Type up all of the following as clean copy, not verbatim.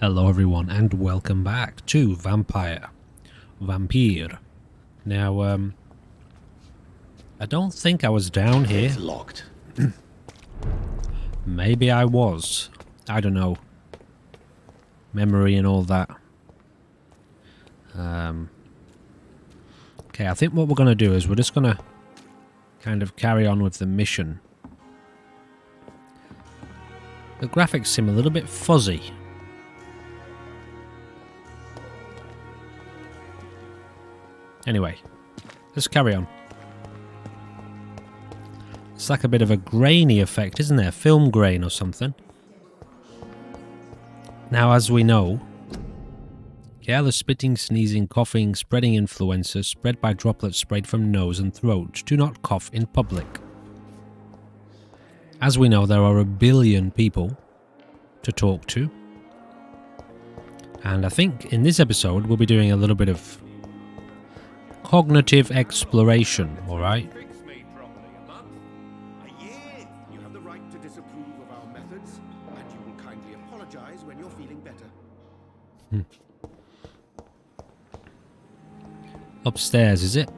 Hello everyone and welcome back to VAMPYR. Now, I don't think I was down here. It's locked. Maybe I was. I don't know. Memory and all that. Okay, I think what we're going to do is we're just going to kind of carry on with the mission. The graphics seem a little bit fuzzy. Anyway, let's carry on. It's like a bit of a grainy effect, isn't there? Film grain or something. Now, as we know, careless spitting, sneezing, coughing, spreading influenza spread by droplets sprayed from nose and throat. Do not cough in public. As we know, there are 1 billion people to talk to. And I think in this episode, we'll be doing a little bit of cognitive exploration, alright? You have the right to disapprove of our methods, and you will kindly apologize when you're feeling better. Upstairs, is it?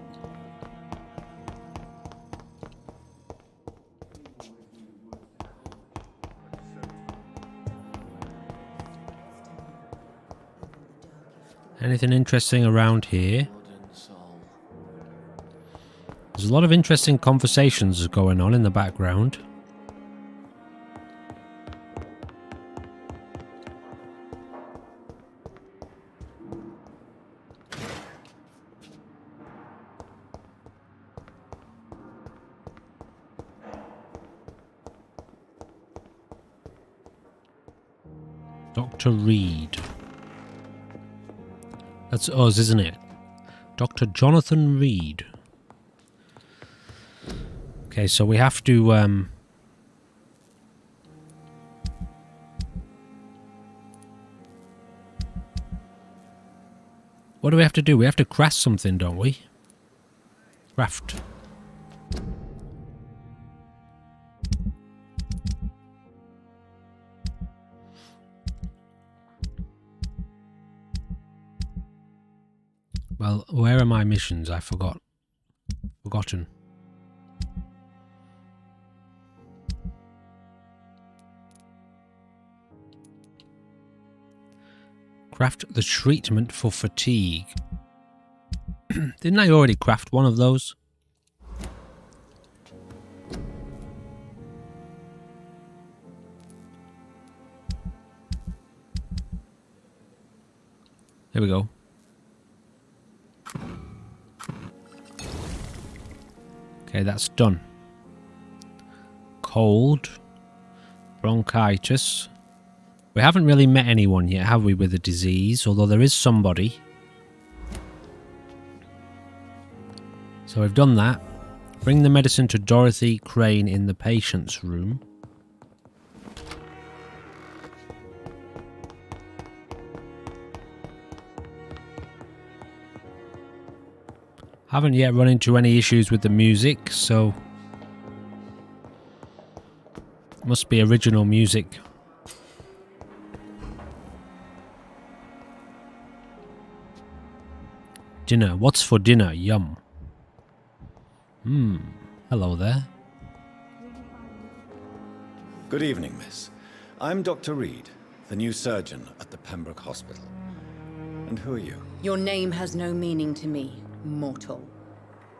Anything interesting around here? There's a lot of interesting conversations going on in the background. Dr. Reed. That's us, isn't it? Dr. Jonathan Reed. Okay, so we have to, what do we have to do? We have to craft something, don't we? Craft. Well, where are my missions? I forgot. Forgotten. Craft the treatment for fatigue. Didn't I already craft one of those? There we go. Okay, that's done. Cold. Bronchitis. We haven't really met anyone yet, have we, with a disease? Although there is somebody. So we've done that. Bring the medicine to Dorothy Crane in the patient's room. Haven't yet run into any issues with the music, so must be original music. Dinner. What's for dinner? Yum. Hello there. Good evening, miss. I'm Dr. Reed, the new surgeon at the Pembroke Hospital. And who are you? Your name has no meaning to me, mortal.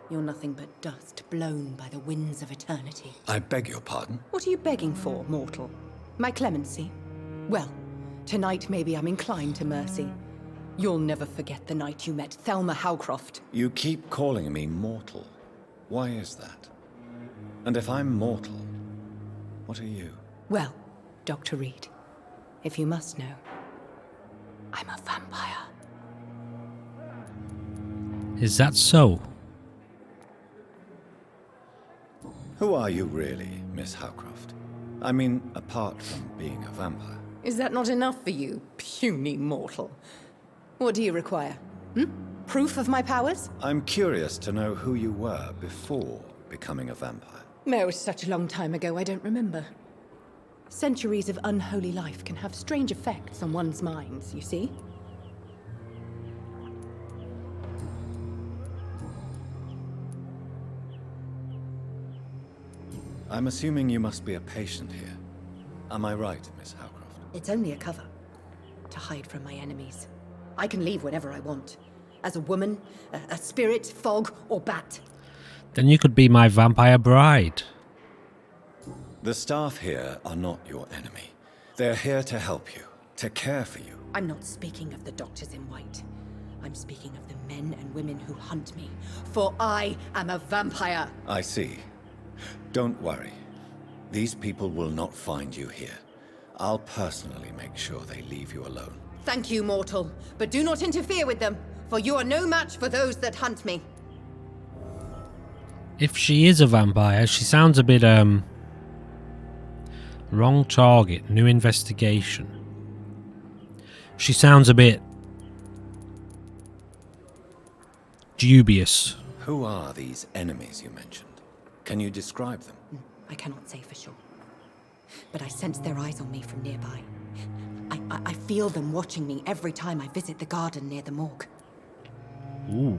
You're nothing but dust blown by the winds of eternity. I beg your pardon? What are you begging for, mortal? My clemency? Well, tonight maybe I'm inclined to mercy. You'll never forget the night you met Thelma Howcroft. You keep calling me mortal. Why is that? And if I'm mortal, what are you? Well, Dr. Reed, if you must know, I'm a vampire. Is that so? Who are you really, Miss Howcroft? I mean, apart from being a vampire. Is that not enough for you, puny mortal? What do you require? Proof of my powers? I'm curious to know who you were before becoming a vampire. No, it was such a long time ago, I don't remember. Centuries of unholy life can have strange effects on one's minds, you see? I'm assuming you must be a patient here. Am I right, Miss Howcroft? It's only a cover. To hide from my enemies. I can leave whenever I want. As a woman, a spirit, fog, or bat. Then you could be my vampire bride. The staff here are not your enemy. They're here to help you, to care for you. I'm not speaking of the doctors in white. I'm speaking of the men and women who hunt me. For I am a vampire. I see. Don't worry. These people will not find you here. I'll personally make sure they leave you alone. Thank you, mortal. But do not interfere with them, for you are no match for those that hunt me. If she is a vampire, she sounds a bit, wrong target, new investigation. She sounds a bit dubious. Who are these enemies you mentioned? Can you describe them? I cannot say for sure. But I sense their eyes on me from nearby. I feel them watching me every time I visit the garden near the morgue. Ooh.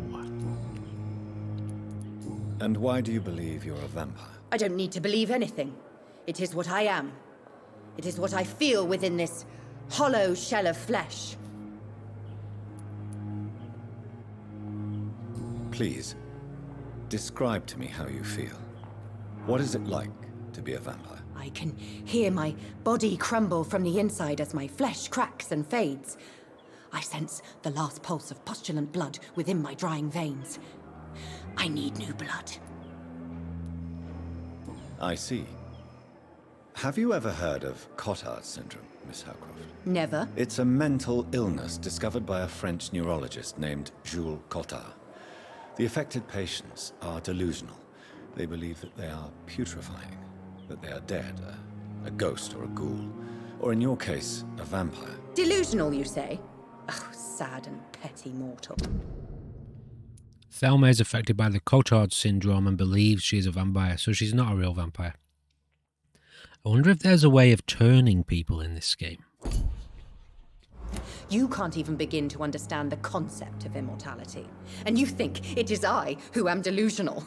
And why do you believe you're a vampire? I don't need to believe anything. It is what I am. It is what I feel within this hollow shell of flesh. Please, describe to me how you feel. What is it like to be a vampire? I can hear my body crumble from the inside as my flesh cracks and fades. I sense the last pulse of pustulant blood within my drying veins. I need new blood. I see. Have you ever heard of Cotard syndrome, Miss Howcroft? Never. It's a mental illness discovered by a French neurologist named Jules Cotard. The affected patients are delusional. They believe that they are putrefying, that they are dead, a ghost or a ghoul, or in your case, a vampire. Delusional, you say? Oh, sad and petty mortal. Thelma is affected by the Cotard syndrome and believes she is a vampire, so she's not a real vampire. I wonder if there's a way of turning people in this game. You can't even begin to understand the concept of immortality. And you think it is I who am delusional.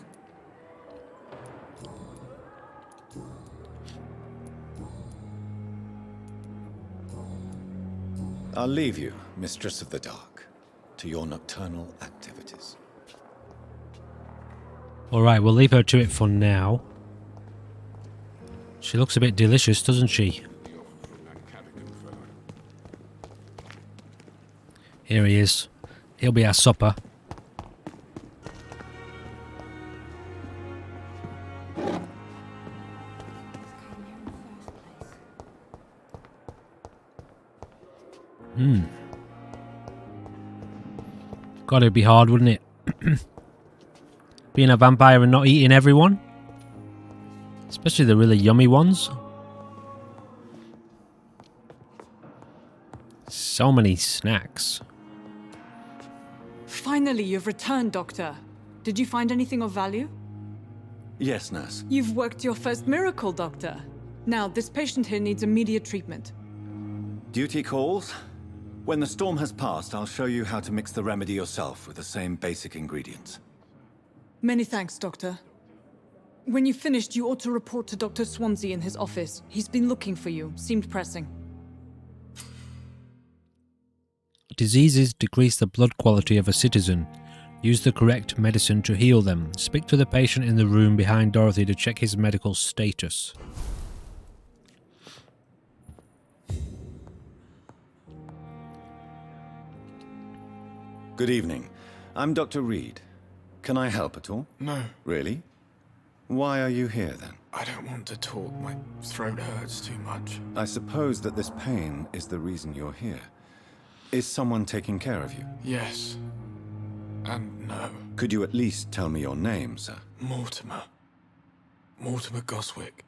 I'll leave you, Mistress of the Dark, to your nocturnal activities. Alright, we'll leave her to it for now. She looks a bit delicious, doesn't she? Here he is. He'll be our supper. God, it'd be hard, wouldn't it? Being a vampire and not eating everyone. Especially the really yummy ones. So many snacks. Finally, you've returned, Doctor. Did you find anything of value? Yes, nurse. You've worked your first miracle, Doctor. Now, this patient here needs immediate treatment. Duty calls. When the storm has passed, I'll show you how to mix the remedy yourself with the same basic ingredients. Many thanks, Doctor. When you've finished, you ought to report to Dr. Swansea in his office. He's been looking for you. Seemed pressing. Diseases decrease the blood quality of a citizen. Use the correct medicine to heal them. Speak to the patient in the room behind Dorothy to check his medical status. Good evening. I'm Dr. Reed. Can I help at all? No, Really? Why are you here then? I don't want to talk. My throat hurts too much. I suppose that this pain is the reason you're here. Is someone taking care of you? Yes. And no. Could you at least tell me your name, sir? Mortimer. Mortimer Goswick.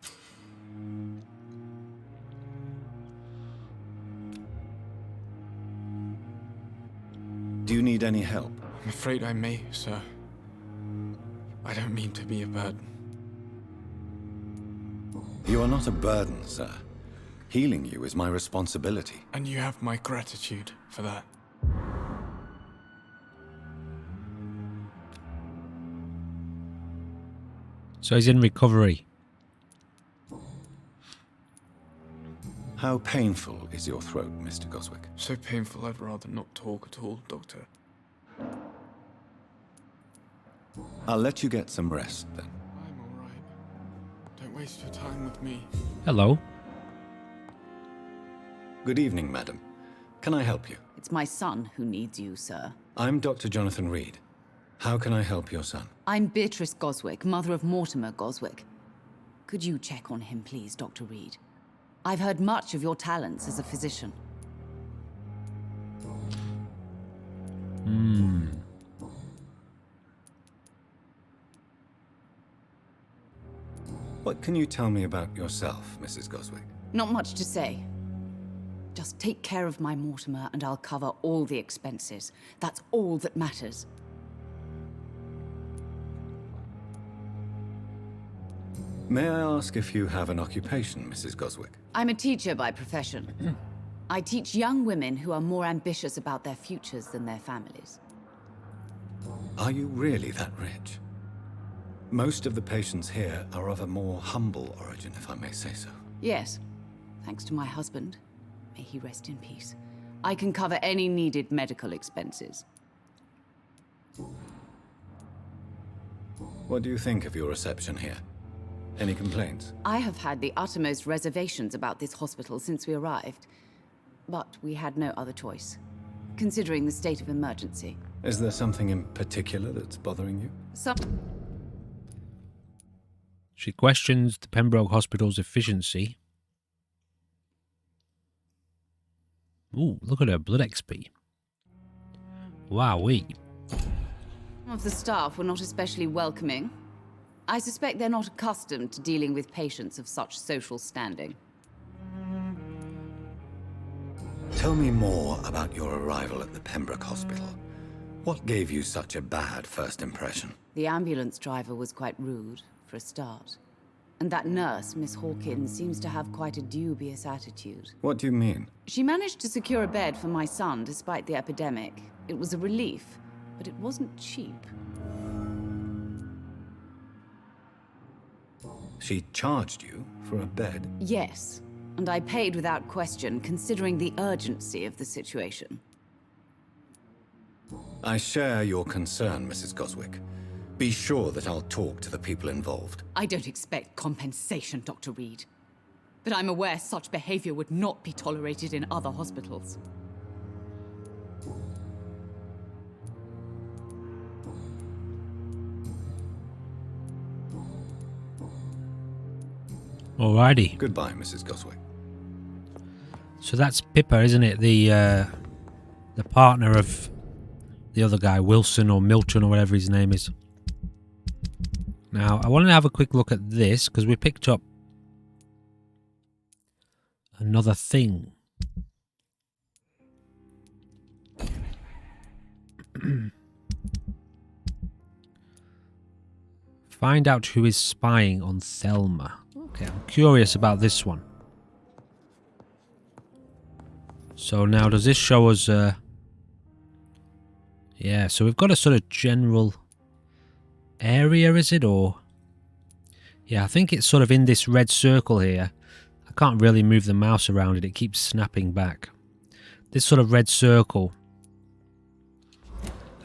Do you need any help? I'm afraid I may, sir. I don't mean to be a burden. You are not a burden, sir. Healing you is my responsibility. And you have my gratitude for that. So he's in recovery. How painful is your throat, Mr. Goswick? So painful I'd rather not talk at all, Doctor. I'll let you get some rest, then. I'm alright. Don't waste your time with me. Hello. Good evening, madam. Can I help you? It's my son who needs you, sir. I'm Dr. Jonathan Reed. How can I help your son? I'm Beatrice Goswick, mother of Mortimer Goswick. Could you check on him, please, Dr. Reed? I've heard much of your talents as a physician. What can you tell me about yourself, Mrs. Goswick? Not much to say. Just take care of my Mortimer and I'll cover all the expenses. That's all that matters. May I ask if you have an occupation, Mrs. Goswick? I'm a teacher by profession. I teach young women who are more ambitious about their futures than their families. Are you really that rich? Most of the patients here are of a more humble origin, if I may say so. Yes, thanks to my husband. May he rest in peace. I can cover any needed medical expenses. What do you think of your reception here? Any complaints? I have had the uttermost reservations about this hospital since we arrived. But we had no other choice, considering the state of emergency. Is there something in particular that's bothering you? She questions the Pembroke Hospital's efficiency. Ooh, look at her blood XP. Wowee. Some of the staff were not especially welcoming. I suspect they're not accustomed to dealing with patients of such social standing. Tell me more about your arrival at the Pembroke Hospital. What gave you such a bad first impression? The ambulance driver was quite rude, for a start. And that nurse, Miss Hawkins, seems to have quite a dubious attitude. What do you mean? She managed to secure a bed for my son despite the epidemic. It was a relief, but it wasn't cheap. She charged you for a bed? Yes, and I paid without question, considering the urgency of the situation. I share your concern, Mrs. Goswick. Be sure that I'll talk to the people involved. I don't expect compensation, Dr. Reed. But I'm aware such behavior would not be tolerated in other hospitals. Alrighty. Goodbye, Mrs. Goswick. So that's Pippa, isn't it? The partner of the other guy, Wilson or Milton or whatever his name is. Now, I want to have a quick look at this because we picked up another thing. Find out who is spying on Thelma. Okay, I'm curious about this one. So now, does this show us... yeah, so we've got a sort of general area, is it? Or... yeah, I think it's sort of in this red circle here. I can't really move the mouse around it. It keeps snapping back. This sort of red circle.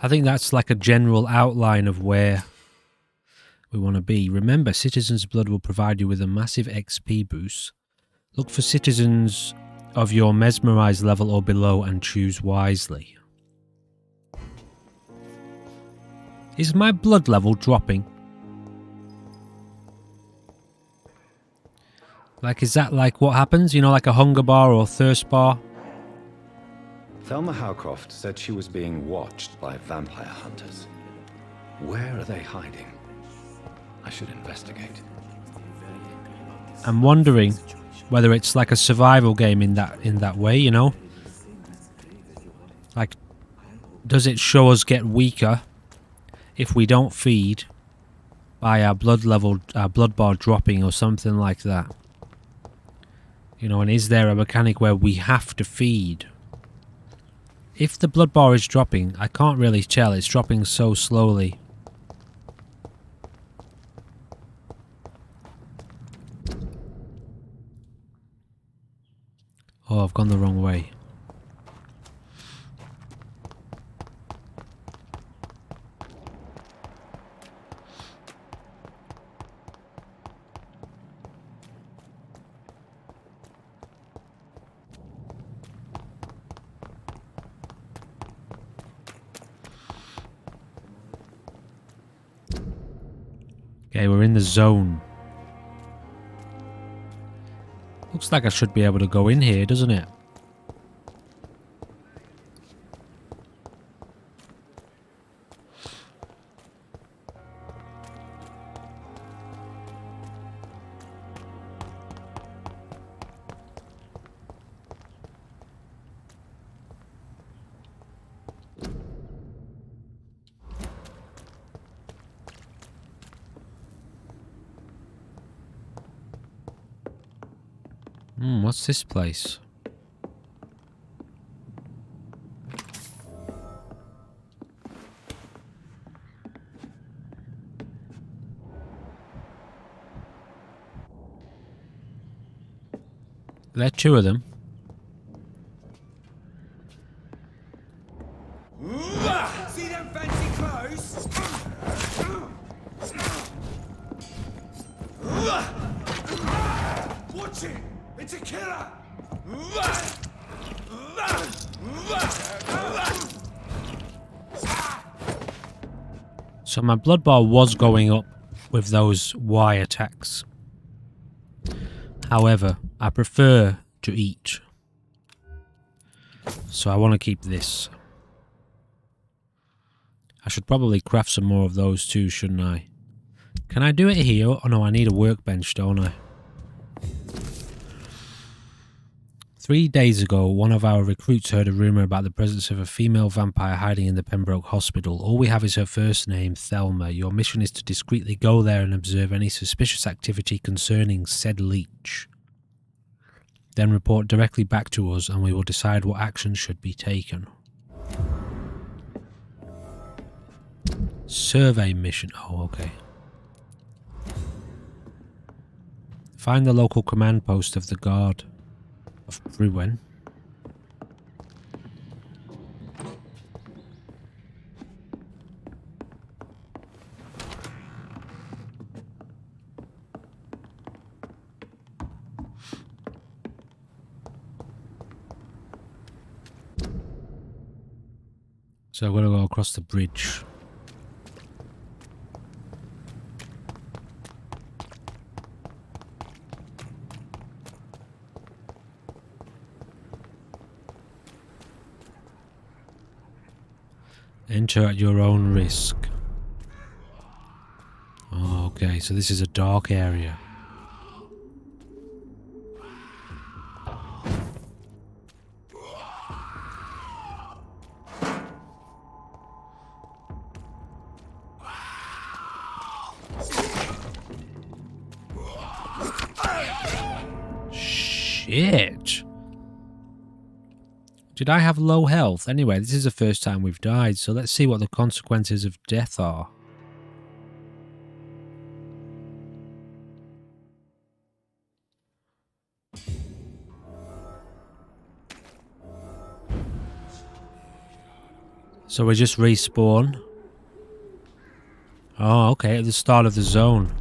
I think that's like a general outline of where we want to be. Remember, Citizen's Blood will provide you with a massive XP boost. Look for citizens of your mesmerized level or below and choose wisely. Is my blood level dropping? Like, is that like what happens? You know, like a hunger bar or thirst bar? Thelma Howcroft said she was being watched by vampire hunters. Where are they hiding? I should investigate. I'm wondering whether it's like a survival game in that way, you know? Like, does it show us get weaker if we don't feed by our blood level, our blood bar dropping or something like that? You know, and is there a mechanic where we have to feed? If the blood bar is dropping, I can't really tell. It's dropping so slowly. Oh, I've gone the wrong way. Okay, we're in the zone. Looks like I should be able to go in here, doesn't it? What's this place? There are two of them. See them fancy clothes? Watch it! It's a killer! So my blood bar was going up with those Y attacks. However, I prefer to eat. So I want to keep this. I should probably craft some more of those too, shouldn't I? Can I do it here? Oh no, I need a workbench, don't I? 3 days ago, one of our recruits heard a rumour about the presence of a female vampire hiding in the Pembroke Hospital. All we have is her first name, Thelma. Your mission is to discreetly go there and observe any suspicious activity concerning said leech. Then report directly back to us and we will decide what action should be taken. Survey mission. Oh, okay. Find the local command post of the Guard of Bruin. So I'm going to go across the bridge. Enter at your own risk. Oh, okay, so this is a dark area. Shit! Did I have low health? Anyway, this is the first time we've died, so let's see what the consequences of death are. So we just respawn. Oh, okay, at the start of the zone.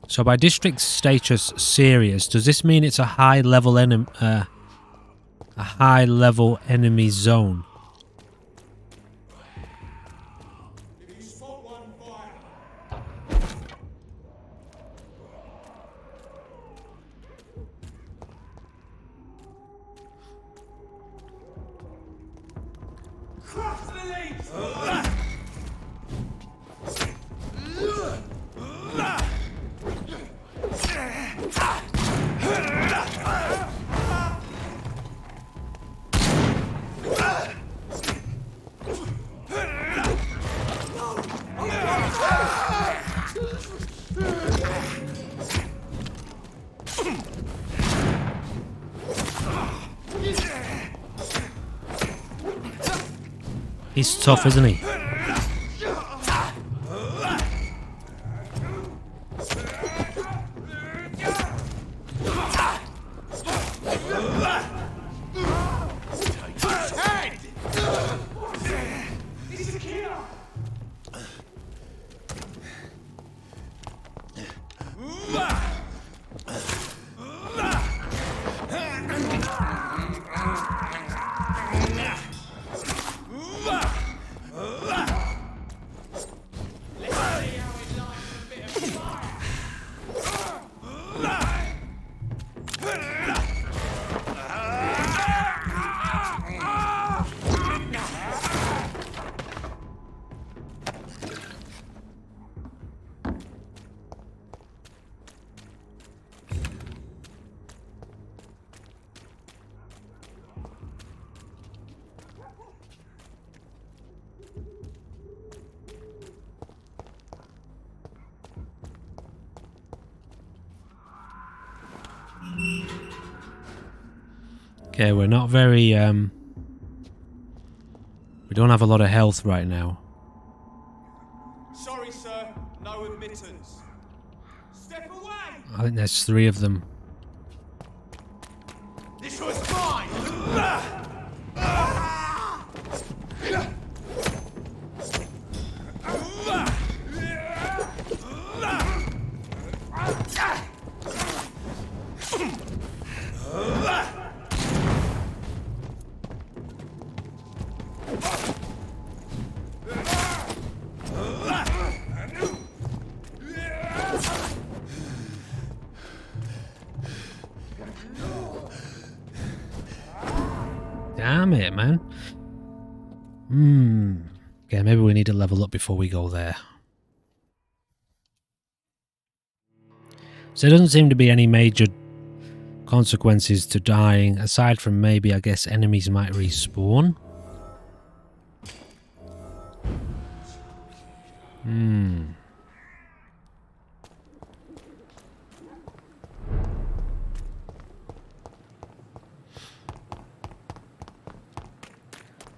So by district status serious, does this mean it's a high level enemy? A high-level enemy zone. He's tough, isn't he? Okay, we're not very, we don't have a lot of health right now. Sorry, sir. No admittance. Step away! I think there's 3 of them. This was mine! Damn it, man. Okay, maybe we need to level up before we go there. So there doesn't seem to be any major consequences to dying, aside from maybe, I guess, enemies might respawn.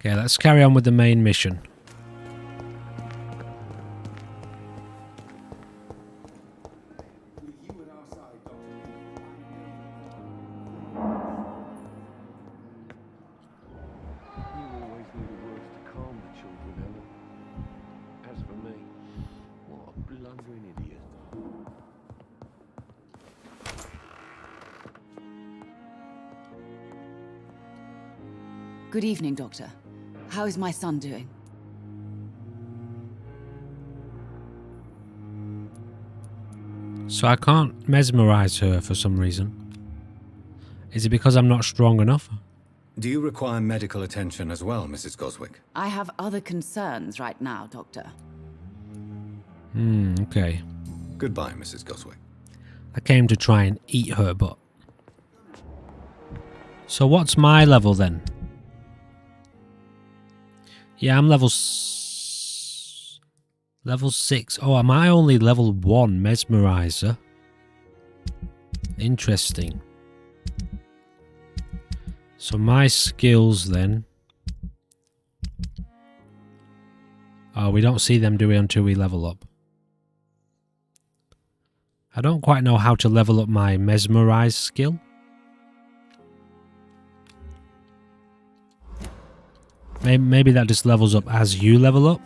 Okay, let's carry on with the main mission. Good evening, Doctor. How is my son doing? So I can't mesmerize her for some reason. Is it because I'm not strong enough? Do you require medical attention as well, Mrs. Goswick? I have other concerns right now, Doctor. Okay. Goodbye, Mrs. Goswick. I came to try and eat her butt. So what's my level then? Yeah, I'm level 6. Oh, am I only level 1 mesmerizer? Interesting. So my skills then. Oh, we don't see them, do we, until we level up? I don't quite know how to level up my mesmerize skill. Maybe that just levels up as you level up.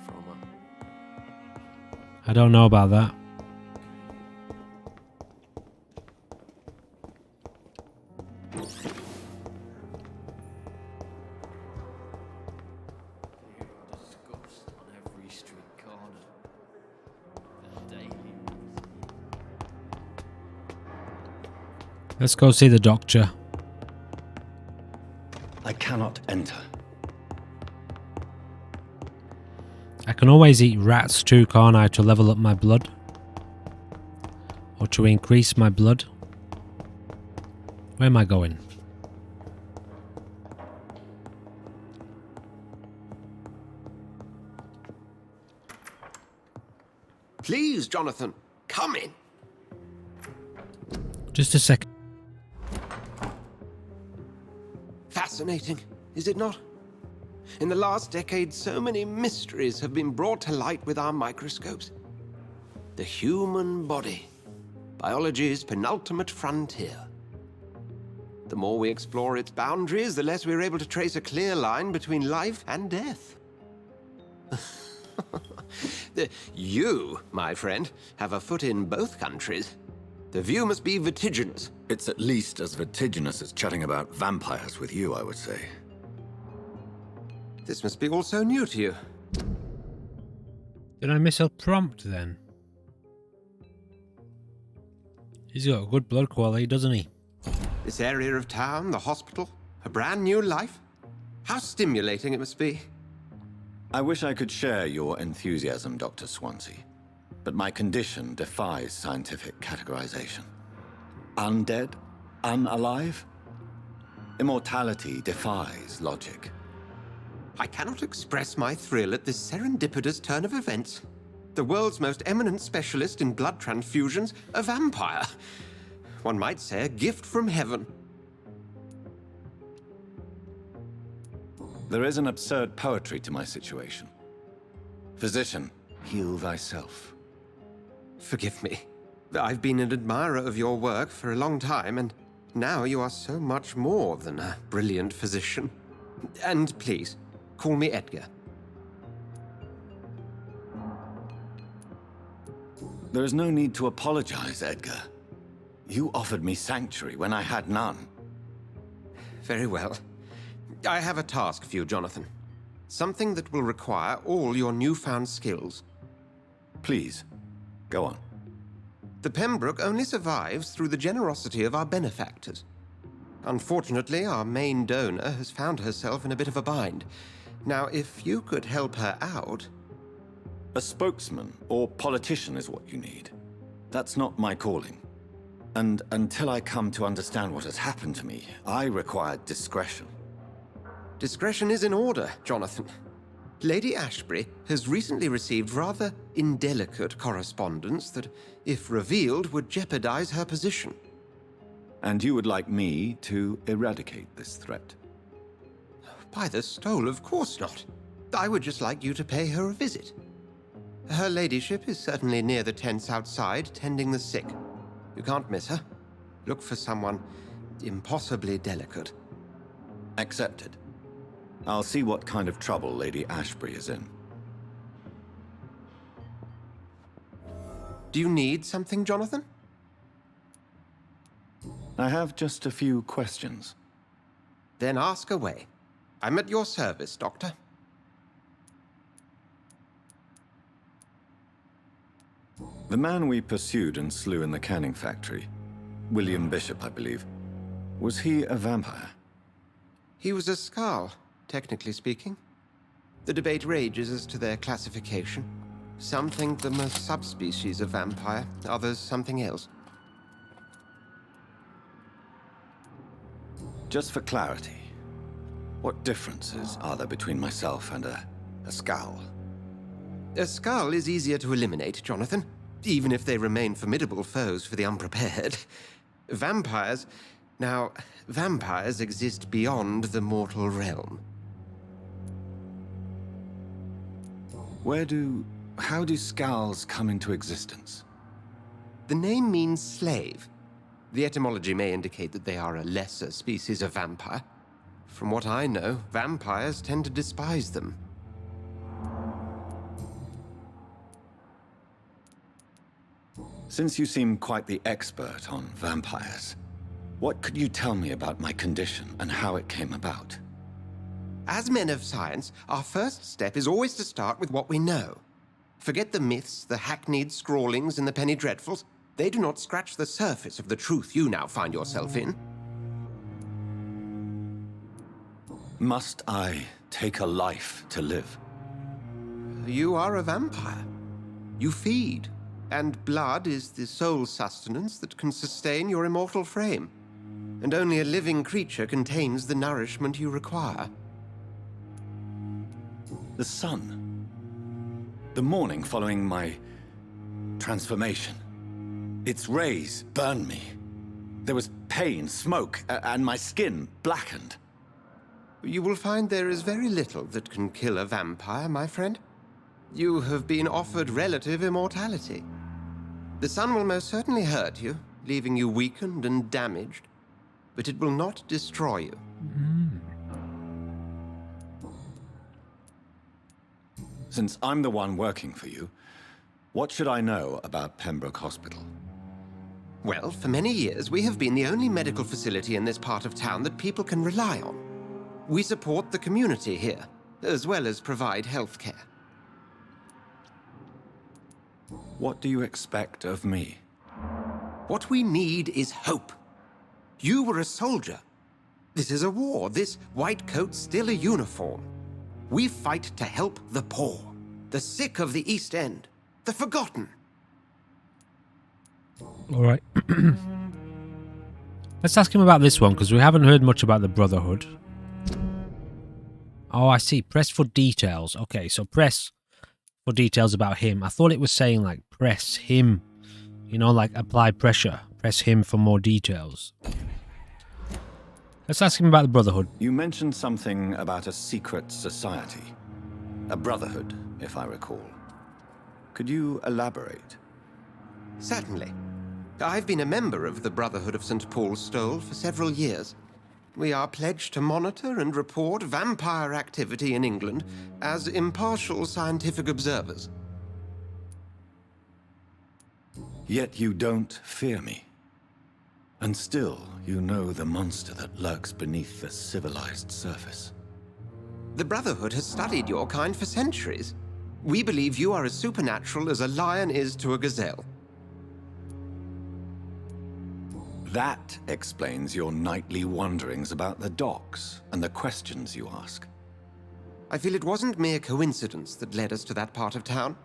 I don't know about that. Let's go see the doctor. I cannot enter. I can always eat rats too, can't I, to level up my blood? Or to increase my blood? Where am I going? Please, Jonathan, come in. Just a second. Fascinating, is it not? In the last decade, so many mysteries have been brought to light with our microscopes. The human body, biology's penultimate frontier. The more we explore its boundaries, the less we're able to trace a clear line between life and death. You, my friend, have a foot in both countries. The view must be vertiginous. It's at least as vertiginous as chatting about vampires with you, I would say. This must be all so new to you. Did I miss a prompt then? He's got a good blood quality, doesn't he? This area of town, the hospital, a brand new life. How stimulating it must be. I wish I could share your enthusiasm, Dr. Swansea, but my condition defies scientific categorization. Undead? Unalive? Immortality defies logic. I cannot express my thrill at this serendipitous turn of events. The world's most eminent specialist in blood transfusions, a vampire. One might say a gift from heaven. There is an absurd poetry to my situation. Physician, heal thyself. Forgive me. I've been an admirer of your work for a long time, and now you are so much more than a brilliant physician. And please, call me Edgar. There is no need to apologize, Edgar. You offered me sanctuary when I had none. Very well. I have a task for you, Jonathan. Something that will require all your newfound skills. Please, go on. The Pembroke only survives through the generosity of our benefactors. Unfortunately, our main donor has found herself in a bit of a bind. Now, if you could help her out... A spokesman or politician is what you need. That's not my calling. And until I come to understand what has happened to me, I require discretion. Discretion is in order, Jonathan. Lady Ashbury has recently received rather indelicate correspondence that, if revealed, would jeopardize her position. And you would like me to eradicate this threat? By the stole, of course not. I would just like you to pay her a visit. Her ladyship is certainly near the tents outside, tending the sick. You can't miss her. Look for someone impossibly delicate. Accepted. I'll see what kind of trouble Lady Ashbury is in. Do you need something, Jonathan? I have just a few questions. Then ask away. I'm at your service, Doctor. The man we pursued and slew in the canning factory, William Bishop, I believe, was he a vampire? He was a Skald, technically speaking. The debate rages as to their classification. Some think them a subspecies of vampire, others something else. Just for clarity, what differences are there between myself and a Skald? A Skald is easier to eliminate, Jonathan, even if they remain formidable foes for the unprepared. Vampires... Now, vampires exist beyond the mortal realm. How do Skalds come into existence? The name means slave. The etymology may indicate that they are a lesser species of vampire. From what I know, vampires tend to despise them. Since you seem quite the expert on vampires, what could you tell me about my condition and how it came about? As men of science, our first step is always to start with what we know. Forget the myths, the hackneyed scrawlings, and the penny dreadfuls. They do not scratch the surface of the truth you now find yourself in. Must I take a life to live? You are a vampire. You feed, and blood is the sole sustenance that can sustain your immortal frame. And only a living creature contains the nourishment you require. The sun. The morning following my transformation. Its rays burned me. There was pain, smoke, and my skin blackened. You will find there is very little that can kill a vampire, my friend. You have been offered relative immortality. The sun will most certainly hurt you, leaving you weakened and damaged, but it will not destroy you. Since I'm the one working for you, what should I know about Pembroke Hospital? Well, for many years, we have been the only medical facility in this part of town that people can rely on. We support the community here, as well as provide health care. What do you expect of me? What we need is hope. You were a soldier. This is a war. This white coat's still a uniform. We fight to help the poor, the sick of the East End, the forgotten. All right. Let's ask him about this one, because we haven't heard much about the Brotherhood. Oh, I see. Press for details. Okay, so press for details about him. I thought it was saying, like, press him. You know, like, apply pressure. Press him for more details. Let's ask him about the Brotherhood. You mentioned something about a secret society. A brotherhood, if I recall. Could you elaborate? Certainly. I've been a member of the Brotherhood of St. Paul's Stole for several years. We are pledged to monitor and report vampire activity in England as impartial scientific observers. Yet you don't fear me. And still, you know the monster that lurks beneath the civilized surface. The Brotherhood has studied your kind for centuries. We believe you are as supernatural as a lion is to a gazelle. That explains your nightly wanderings about the docks and the questions you ask. I feel it wasn't mere coincidence that led us to that part of town.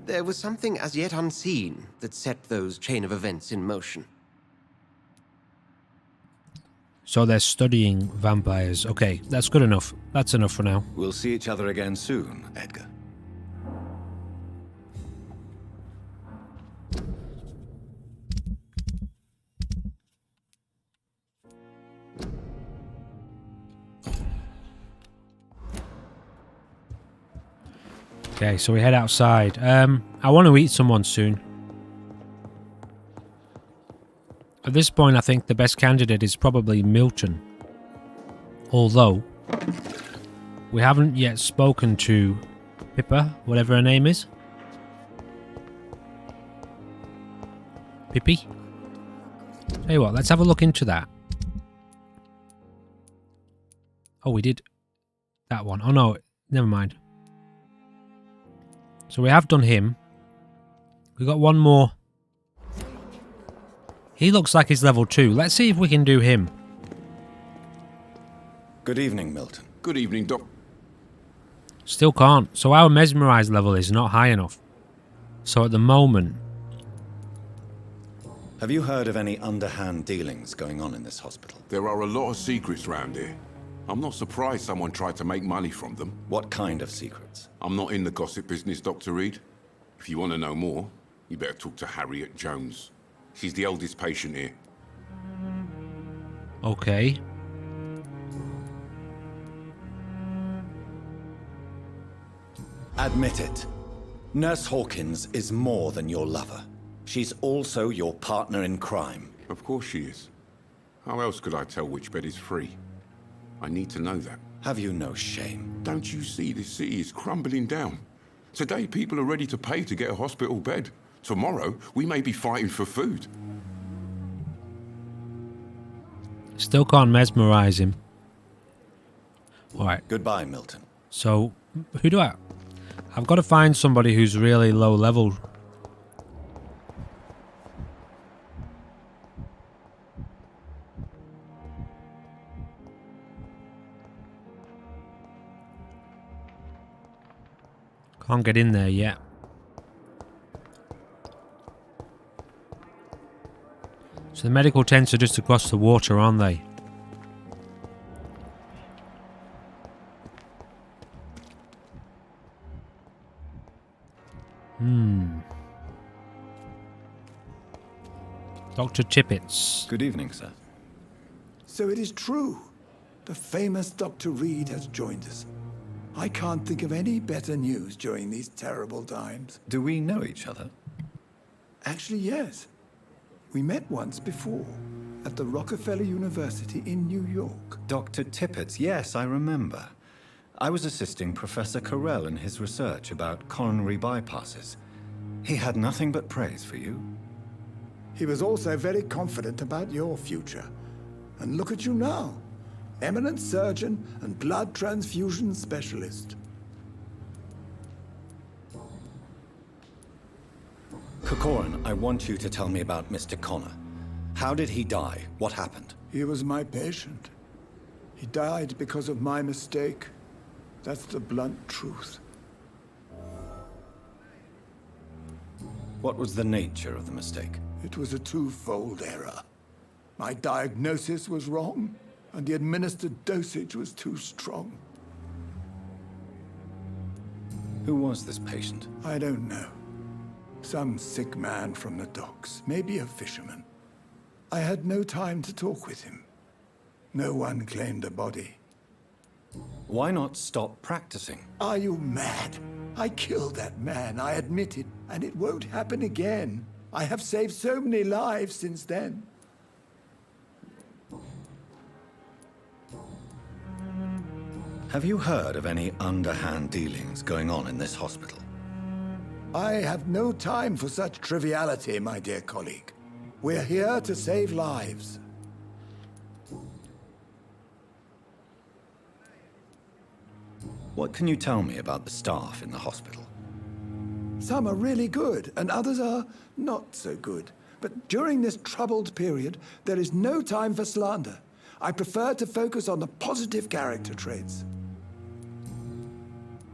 There was something as yet unseen that set those chain of events in motion. So they're studying vampires. Okay, that's good enough. That's enough for now. We'll see each other again soon, Edgar. Okay, so we head outside. I want to eat someone soon. At this point, I think the best candidate is probably Milton. Although, we haven't yet spoken to Pippa, whatever her name is. Pippi? Tell you what, let's have a look into that. Oh, we did that one. Oh no, never mind. So we have done him. We got one more. He looks like he's level 2. Let's see if we can do him. Good evening, Milton. Good evening, Doc. Still can't. So our mesmerized level is not high enough. So at the moment... Have you heard of any underhand dealings going on in this hospital? There are a lot of secrets round here. I'm not surprised someone tried to make money from them. What kind of secrets? I'm not in the gossip business, Dr. Reed. If you want to know more, you better talk to Harriet Jones. She's the oldest patient here. Okay. Admit it. Nurse Hawkins is more than your lover. She's also your partner in crime. Of course she is. How else could I tell which bed is free? I need to know that. Have you no shame? Don't you see this city is crumbling down? Today people are ready to pay to get a hospital bed. Tomorrow we may be fighting for food. Still can't mesmerize him. Alright. Goodbye, Milton. So, who do I... I've got to find somebody who's really low level. Can't get in there yet. So the medical tents are just across the water, aren't they? Dr. Tippets. Good evening, sir. So it is true. The famous Dr. Reed has joined us. I can't think of any better news during these terrible times. Do we know each other? Actually, yes. We met once before, at the Rockefeller University in New York. Dr. Tippett, yes, I remember. I was assisting Professor Carell in his research about coronary bypasses. He had nothing but praise for you. He was also very confident about your future. And look at you now. Eminent surgeon and blood transfusion specialist. Corcoran, I want you to tell me about Mr. Connor. How did he die? What happened? He was my patient. He died because of my mistake. That's the blunt truth. What was the nature of the mistake? It was a twofold error. My diagnosis was wrong, and the administered dosage was too strong. Who was this patient? I don't know. Some sick man from the docks, maybe a fisherman. I had no time to talk with him. No one claimed a body. Why not stop practicing? Are you mad? I killed that man, I admit it, and it won't happen again. I have saved so many lives since then. Have you heard of any underhand dealings going on in this hospital? I have no time for such triviality, my dear colleague. We're here to save lives. What can you tell me about the staff in the hospital? Some are really good, and others are not so good. But during this troubled period, there is no time for slander. I prefer to focus on the positive character traits.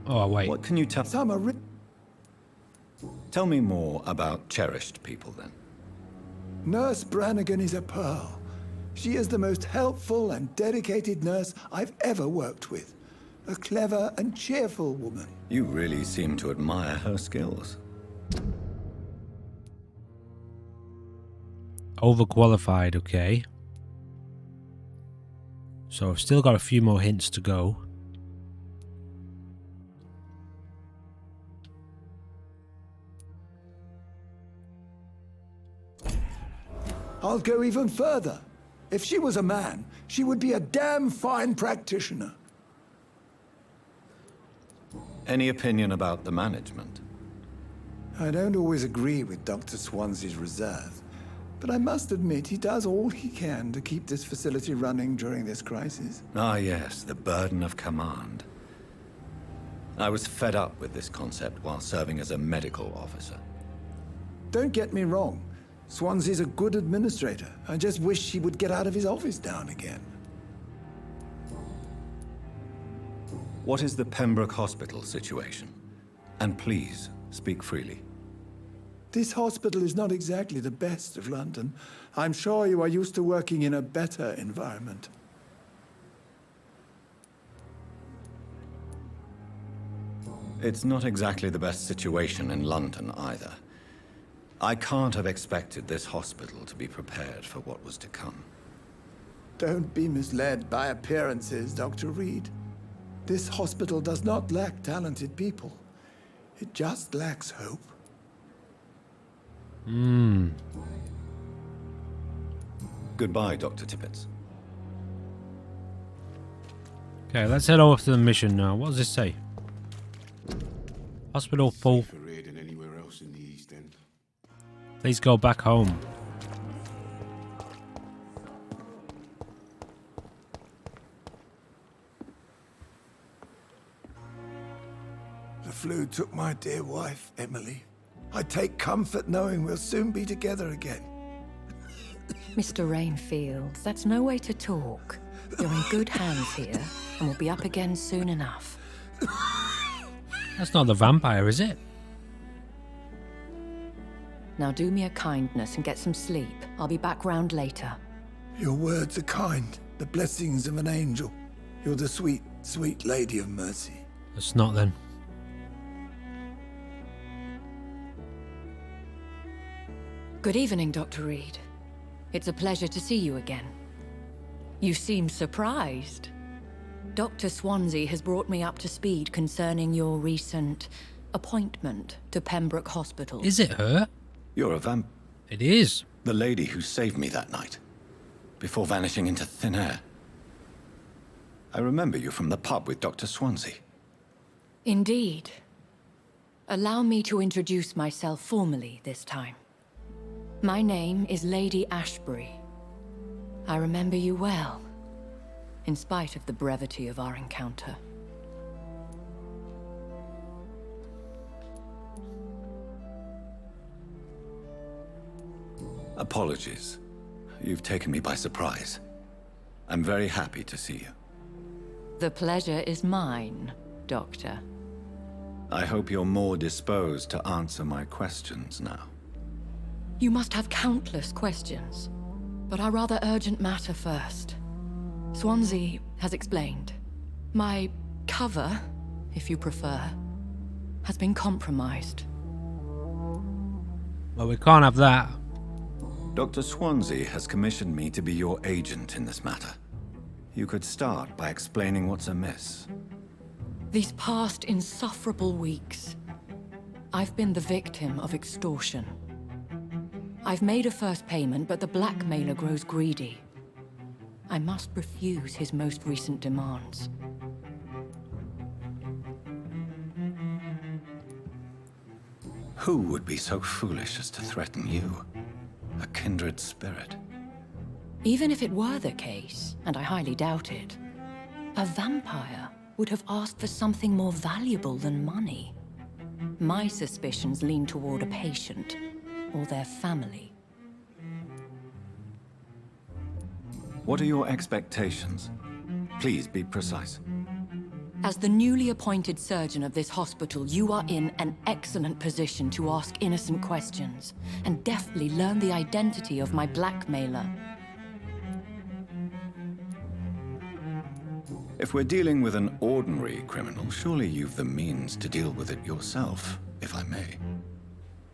Oh, wait. What can you tell? Some are Tell me more about cherished people, then. Nurse Brannigan is a pearl. She is the most helpful and dedicated nurse I've ever worked with. A clever and cheerful woman. You really seem to admire her skills. Overqualified, okay. So I've still got a few more hints to go. I'll go even further. If she was a man, she would be a damn fine practitioner. Any opinion about the management? I don't always agree with Dr. Swansea's reserve, but I must admit he does all he can to keep this facility running during this crisis. Ah, yes, the burden of command. I was fed up with this concept while serving as a medical officer. Don't get me wrong. Swansea's a good administrator. I just wish he would get out of his office now and again. What is the Pembroke Hospital situation? And please, speak freely. This hospital is not exactly the best of London. I'm sure you are used to working in a better environment. It's not exactly the best situation in London either. I can't have expected this hospital to be prepared for what was to come. Don't be misled by appearances, Dr. Reed. This hospital does not lack talented people. It just lacks hope. Goodbye, Dr. Tippett. Okay, let's head over to the mission now. What does this say? Hospital full. Safer than anywhere else in the East End. Please go back home. The flu took my dear wife, Emily. I take comfort knowing we'll soon be together again. Mr. Rainfield, that's no way to talk. You're in good hands here, and we'll be up again soon enough. That's not the vampire, is it? Now do me a kindness and get some sleep. I'll be back round later. Your words are kind, the blessings of an angel. You're the sweet, sweet lady of mercy. It's not then. Good evening, Dr. Reed. It's a pleasure to see you again. You seem surprised. Dr. Swansea has brought me up to speed concerning your recent appointment to Pembroke Hospital. Is it her? You're a vamp. It is. The lady who saved me that night, before vanishing into thin air. I remember you from the pub with Dr. Swansea. Indeed. Allow me to introduce myself formally this time. My name is Lady Ashbury. I remember you well, in spite of the brevity of our encounter. Apologies. You've taken me by surprise. I'm very happy to see you. The pleasure is mine, Doctor. I hope you're more disposed to answer my questions now. You must have countless questions, but our rather urgent matter first. Swansea has explained. My cover, if you prefer, has been compromised. Well, we can't have that. Dr. Swansea has commissioned me to be your agent in this matter. You could start by explaining what's amiss. These past insufferable weeks, I've been the victim of extortion. I've made a first payment, but the blackmailer grows greedy. I must refuse his most recent demands. Who would be so foolish as to threaten you? A kindred spirit. Even if it were the case, and I highly doubt it, a vampire would have asked for something more valuable than money. My suspicions lean toward a patient, or their family. What are your expectations? Please be precise. As the newly appointed surgeon of this hospital, you are in an excellent position to ask innocent questions, and deftly learn the identity of my blackmailer. If we're dealing with an ordinary criminal, surely you've the means to deal with it yourself, if I may.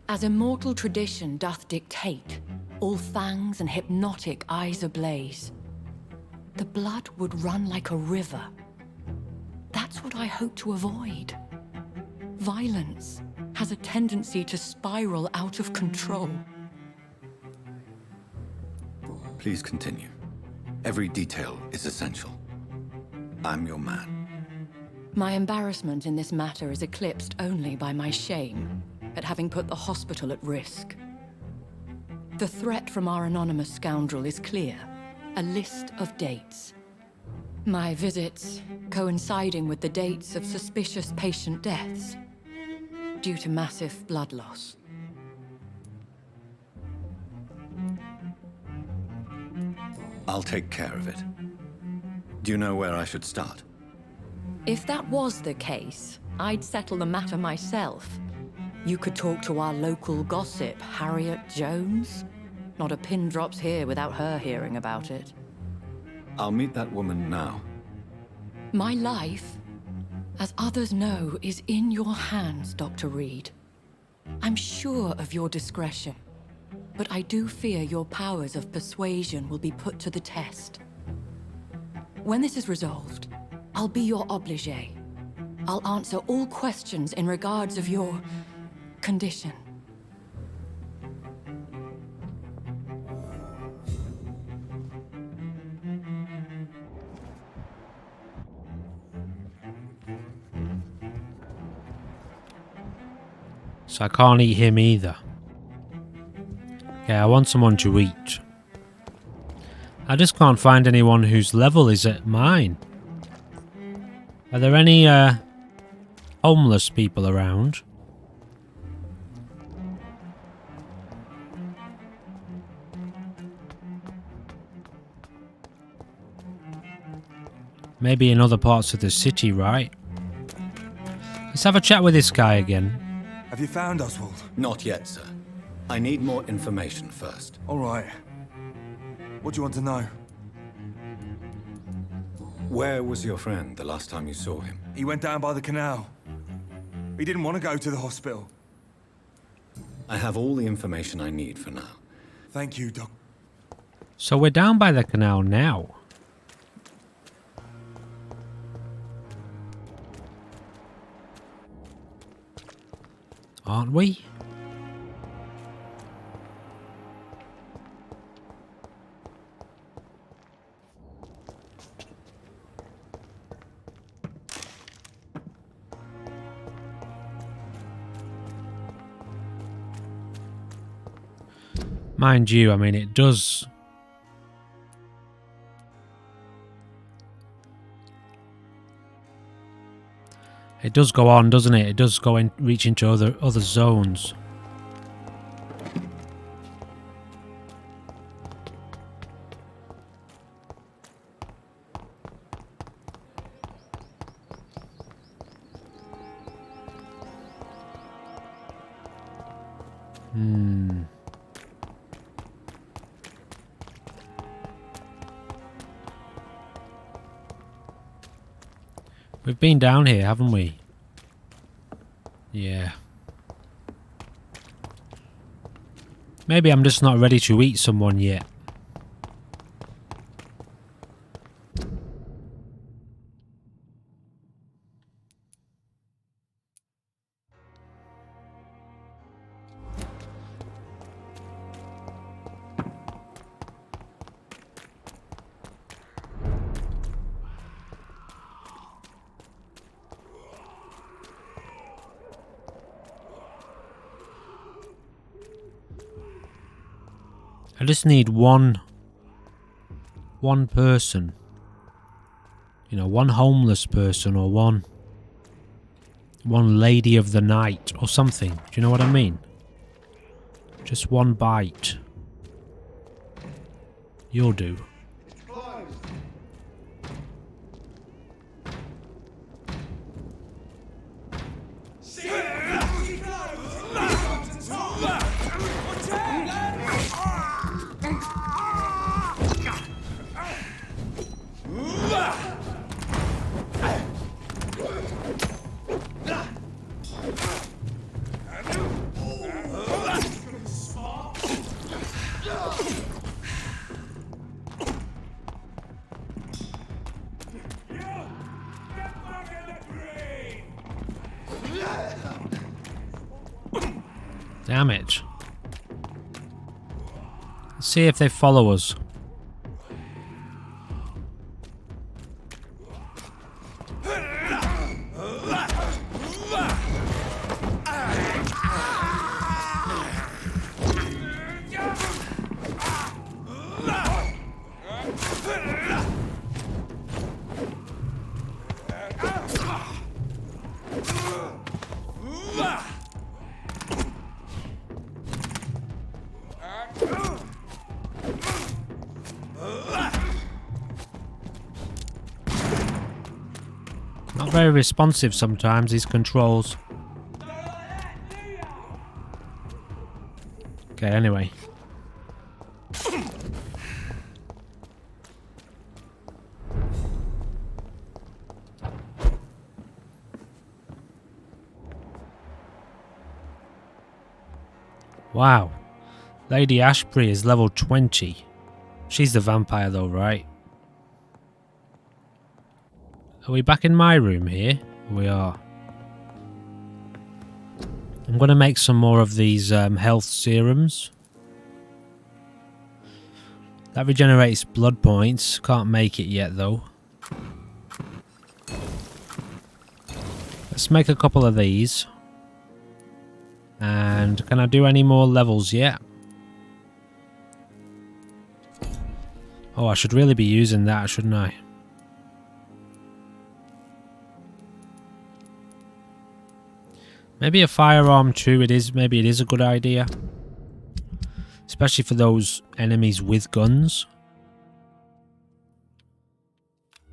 As immortal tradition doth dictate, all fangs and hypnotic eyes ablaze, the blood would run like a river. That's what I hope to avoid. Violence has a tendency to spiral out of control. Please continue. Every detail is essential. I'm your man. My embarrassment in this matter is eclipsed only by my shame at having put the hospital at risk. The threat from our anonymous scoundrel is clear. A list of dates. My visits coinciding with the dates of suspicious patient deaths due to massive blood loss. I'll take care of it. Do you know where I should start? If that was the case, I'd settle the matter myself. You could talk to our local gossip, Harriet Jones. Not a pin drops here without her hearing about it. I'll meet that woman now. My life, as others know, is in your hands, Dr. Reed. I'm sure of your discretion, but I do fear your powers of persuasion will be put to the test. When this is resolved, I'll be your obligé. I'll answer all questions in regards of your condition. So I can't eat him either. Okay, I want someone to eat. I just can't find anyone whose level is at mine. Are there any homeless people around? Maybe in other parts of the city, right? Let's have a chat with this guy again. Have you found Oswald? Not yet, sir. I need more information first. All right. What do you want to know? Where was your friend the last time you saw him? He went down by the canal. He didn't want to go to the hospital. I have all the information I need for now. Thank you, Doc. So we're down by the canal now. Aren't we? Mind you, I mean, it does... It does go on, doesn't it? It does go in, reach into other zones. We've been down here, haven't we? Yeah. Maybe I'm just not ready to eat someone yet. I just need one person. You know, one homeless person or one lady of the night or something. Do you know what I mean? Just one bite. You'll do. Damn it. Let's see if they follow us. Not very responsive sometimes, these controls. Okay, anyway. Wow. Lady Ashbury is level 20. She's the vampire though, right? Are we back in my room here? We are. I'm going to make some more of these health serums. That regenerates blood points. Can't make it yet though. Let's make a couple of these. And can I do any more levels yet? Oh, I should really be using that, shouldn't I? Maybe a firearm too, maybe it is a good idea. Especially for those enemies with guns.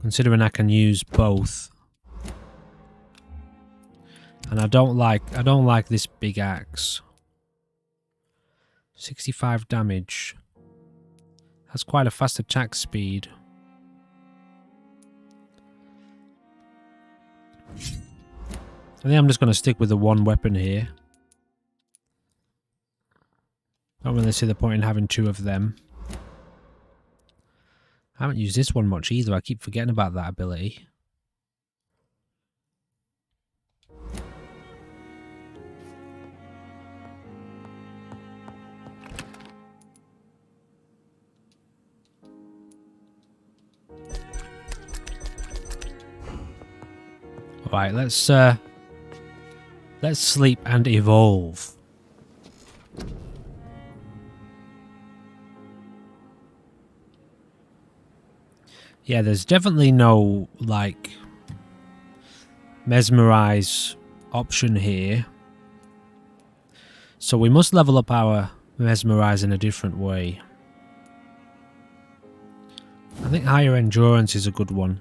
Considering I can use both. And I don't like this big axe. 65 damage. That's quite a fast attack speed. I think I'm just going to stick with the one weapon here. Don't really see the point in having two of them. I haven't used this one much either. I keep forgetting about that ability. Right, let's sleep and evolve. Yeah, there's definitely no, like, mesmerize option here. So we must level up our mesmerize in a different way. I think higher endurance is a good one.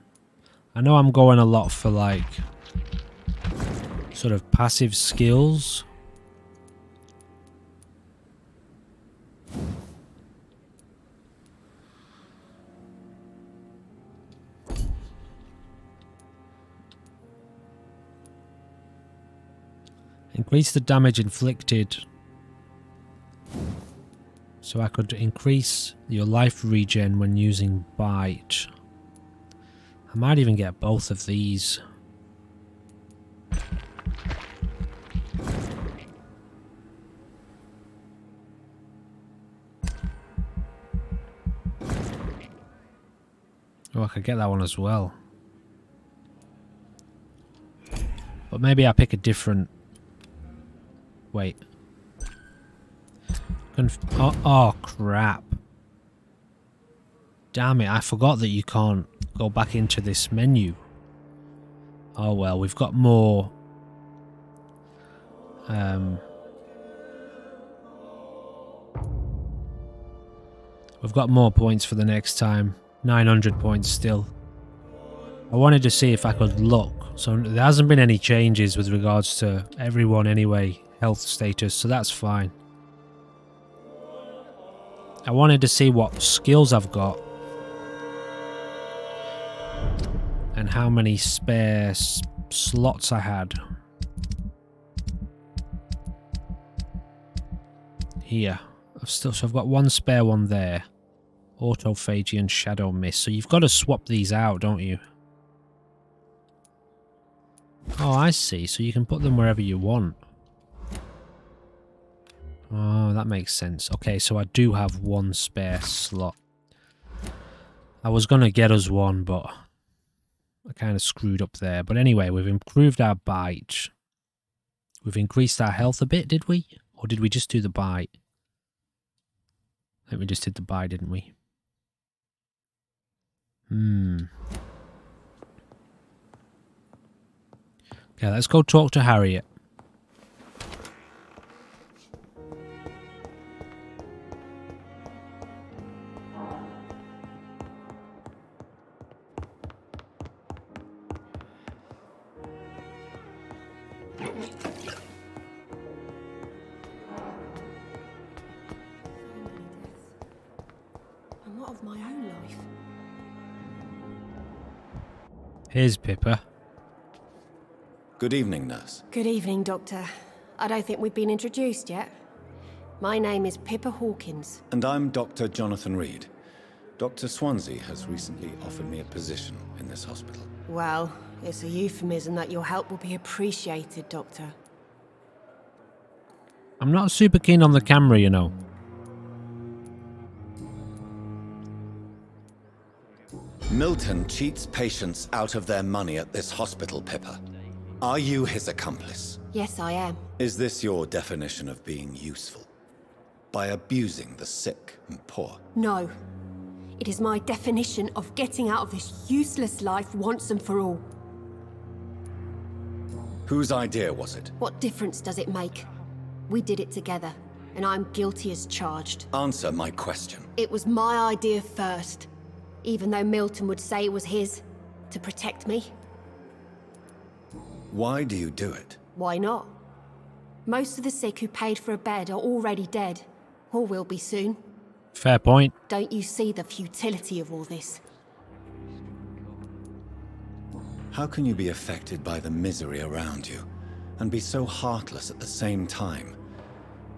I know I'm going a lot for, like, sort of passive skills. Increase the damage inflicted. So I could increase your life regen when using bite. I might even get both of these. Oh, I could get that one as well. But maybe I pick a different... Wait. Oh, crap. Damn it, I forgot that you can't go back into this menu. Oh well, we've got more... We've got more points for the next time. 900 points still. I wanted to see if I could look. So there hasn't been any changes with regards to everyone anyway, health status, so that's fine. I wanted to see what skills I've got. And how many spare slots I had. Here. So I've got one spare one there. Autophagy and Shadow Mist. So you've got to swap these out, don't you? Oh, I see. So you can put them wherever you want. Oh, that makes sense. Okay, so I do have one spare slot. I was going to get us one, but I kind of screwed up there. But anyway, we've improved our bite. We've increased our health a bit, did we? Or did we just do the bite? I think we just did the bite, didn't we? Okay, let's go talk to Harriet. And what of my own life? Here's Pippa. Good evening, nurse. Good evening, Doctor. I don't think we've been introduced yet. My name is Pippa Hawkins. And I'm Dr. Jonathan Reed. Dr. Swansea has recently offered me a position in this hospital. Well, it's a euphemism that your help will be appreciated, Doctor. I'm not super keen on the camera, you know. Milton cheats patients out of their money at this hospital, Pippa. Are you his accomplice? Yes, I am. Is this your definition of being useful? By abusing the sick and poor? No. It is my definition of getting out of this useless life once and for all. Whose idea was it? What difference does it make? We did it together, and I'm guilty as charged. Answer my question. It was my idea first, even though Milton would say it was his, to protect me. Why do you do it? Why not? Most of the sick who paid for a bed are already dead, or will be soon. Fair point. Don't you see the futility of all this? How can you be affected by the misery around you, and be so heartless at the same time?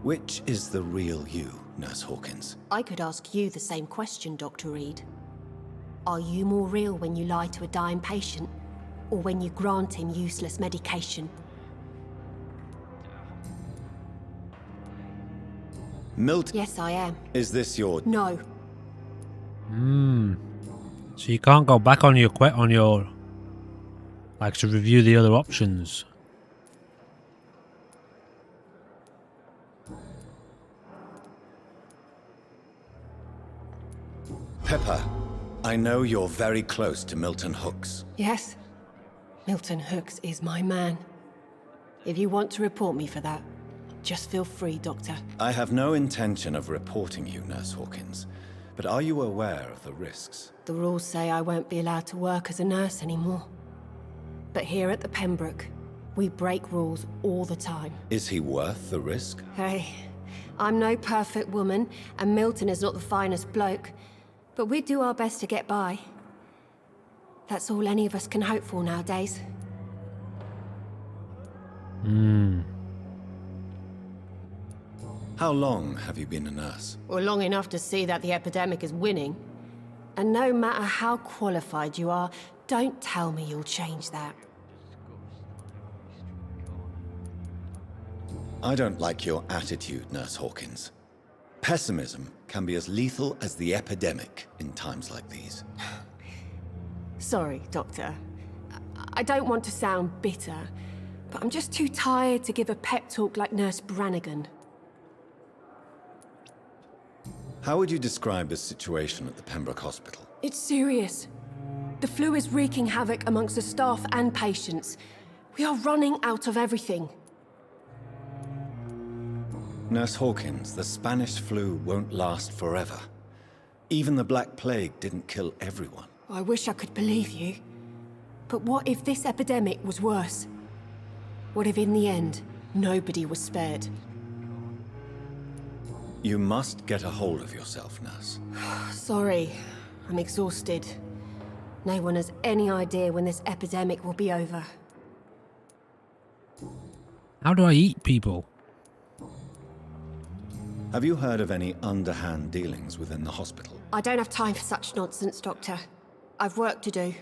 Which is the real you, Nurse Hawkins? I could ask you the same question, Dr. Reed. Are you more real when you lie to a dying patient, or when you grant him useless medication? Milton? Yes, I am. Is this your... No. So you can't go back on your Like to review the other options. Pepper, I know you're very close to Milton Hooks. Yes, Milton Hooks is my man. If you want to report me for that, just feel free, Doctor. I have no intention of reporting you, Nurse Hawkins, but are you aware of the risks? The rules say I won't be allowed to work as a nurse anymore. But here at the Pembroke, we break rules all the time. Is he worth the risk? Hey, I'm no perfect woman, and Milton is not the finest bloke, but we do our best to get by. That's all any of us can hope for nowadays. How long have you been a nurse? Well, long enough to see that the epidemic is winning. And no matter how qualified you are, don't tell me you'll change that. I don't like your attitude, Nurse Hawkins. Pessimism can be as lethal as the epidemic in times like these. Sorry, Doctor. I don't want to sound bitter, but I'm just too tired to give a pep talk like Nurse Brannigan. How would you describe the situation at the Pembroke Hospital? It's serious. The flu is wreaking havoc amongst the staff and patients. We are running out of everything. Nurse Hawkins, the Spanish flu won't last forever. Even the Black Plague didn't kill everyone. I wish I could believe you. But what if this epidemic was worse? What if in the end, nobody was spared? You must get a hold of yourself, Nurse. Sorry, I'm exhausted. No one has any idea when this epidemic will be over. How do I eat people? Have you heard of any underhand dealings within the hospital? I don't have time for such nonsense, Doctor. I've work to do.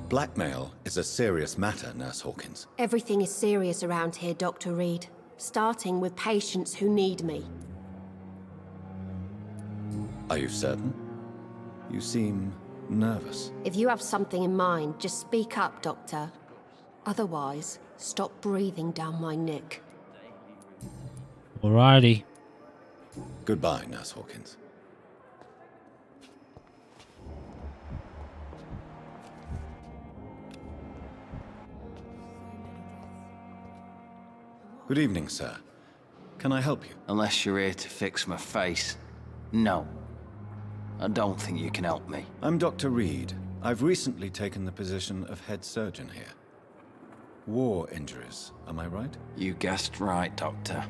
Blackmail is a serious matter, Nurse Hawkins. Everything is serious around here, Dr. Reed. Starting with patients who need me. Are you certain? You seem nervous. If you have something in mind, just speak up, Doctor. Otherwise, stop breathing down my neck. Alrighty. Goodbye, Nurse Hawkins. Good evening, sir. Can I help you? Unless you're here to fix my face. No. I don't think you can help me. I'm Dr. Reed. I've recently taken the position of head surgeon here. War injuries, am I right? You guessed right, Doctor.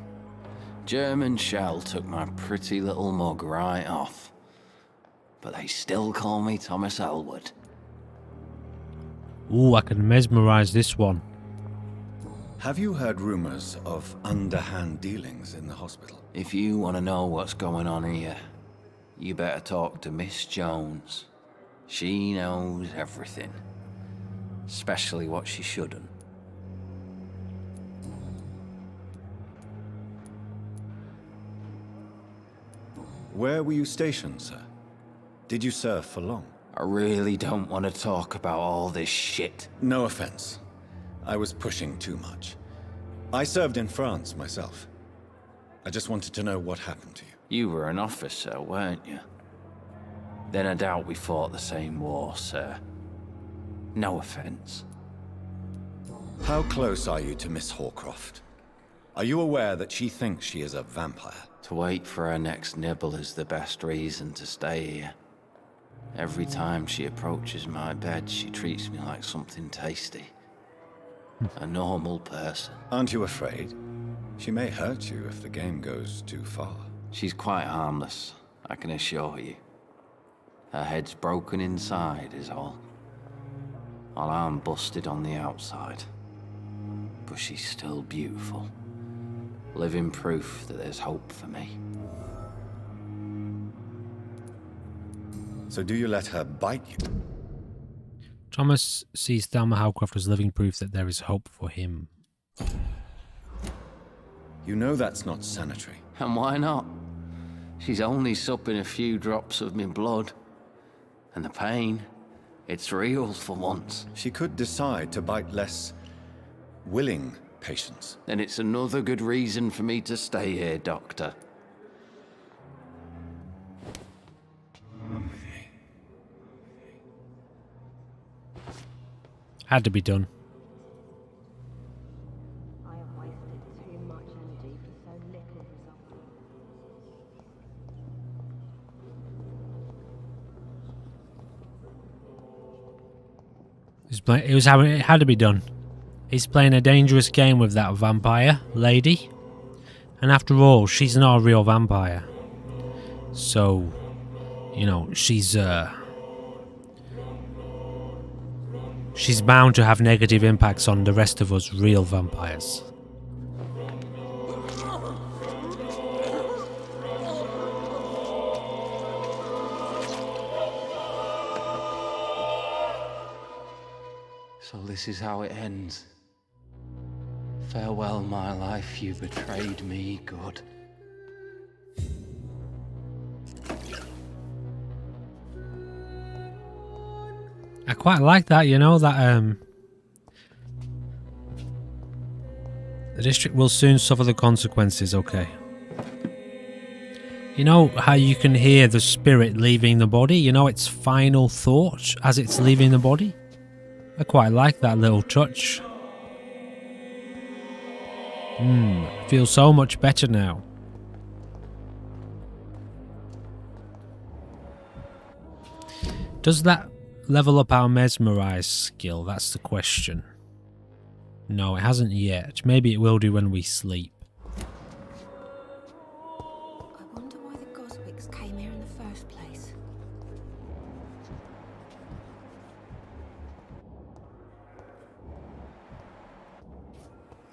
German shell took my pretty little mug right off. But they still call me Thomas Elwood. Ooh, I can mesmerize this one. Have you heard rumors of underhand dealings in the hospital? If you want to know what's going on here, you better talk to Miss Jones. She knows everything. Especially what she shouldn't. Where were you stationed, sir? Did you serve for long? I really don't want to talk about all this shit. No offense. I was pushing too much. I served in France myself. I just wanted to know what happened to you. You were an officer, weren't you? Then I doubt we fought the same war, sir. No offense. How close are you to Miss Horcroft? Are you aware that she thinks she is a vampire? To wait for her next nibble is the best reason to stay here. Every time she approaches my bed, she treats me like something tasty. A normal person. Aren't you afraid? She may hurt you if the game goes too far. She's quite harmless, I can assure you. Her head's broken inside is all. While I'm busted on the outside. But she's still beautiful. Living proof that there's hope for me. So do you let her bite you? Thomas sees Thelma Howcroft as living proof that there is hope for him. You know that's not sanitary. And why not? She's only supping a few drops of me blood. And the pain, It's real for once. She could decide to bite less willing patients. Then it's another good reason for me to stay here, Doctor. Had to be done. I have wasted too much energy for so little result. It had to be done. He's playing a dangerous game with that vampire lady. And after all, she's not a real vampire. So, you know, she's bound to have negative impacts on the rest of us real vampires. So this is how it ends. Farewell, my life, you betrayed me, good. I quite like that, you know, that the district will soon suffer the consequences, okay. You know how you can hear the spirit leaving the body, you know, its final thought as it's leaving the body? I quite like that little touch. I feel so much better now. Does that level up our mesmerize skill? That's the question. No, it hasn't yet. Maybe it will do when we sleep. I wonder why the Goswicks came here in the first place.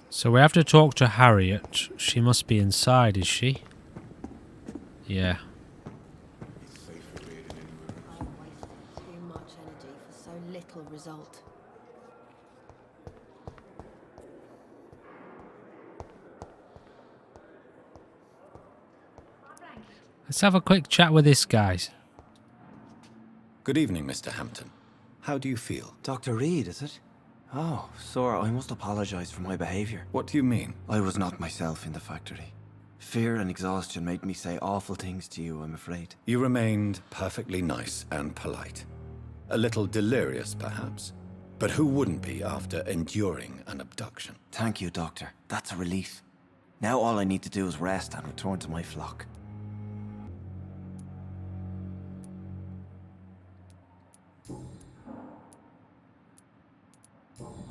So we have to talk to Harriet. She must be inside, is she? Yeah. I have wasted too much energy for so little result. Let's have a quick chat with this guy. Good evening, Mr. Hampton. How do you feel? Dr. Reed, is it? Oh, sir, I must apologize for my behavior. What do you mean? I was not myself in the factory. Fear and exhaustion made me say awful things to you, I'm afraid. You remained perfectly nice and polite. A little delirious, perhaps. But who wouldn't be after enduring an abduction? Thank you, Doctor. That's a relief. Now all I need to do is rest and return to my flock.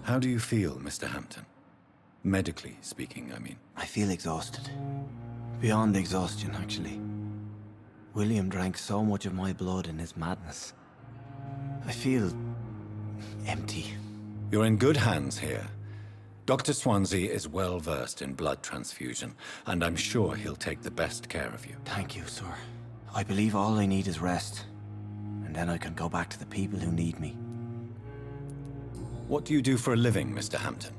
How do you feel, Mr. Hampton? Medically speaking, I mean. I feel exhausted. Beyond exhaustion, actually. William drank so much of my blood in his madness. I feel empty. You're in good hands here. Dr. Swansea is well versed in blood transfusion, and I'm sure he'll take the best care of you. Thank you, sir. I believe all I need is rest, and then I can go back to the people who need me. What do you do for a living, Mr. Hampton?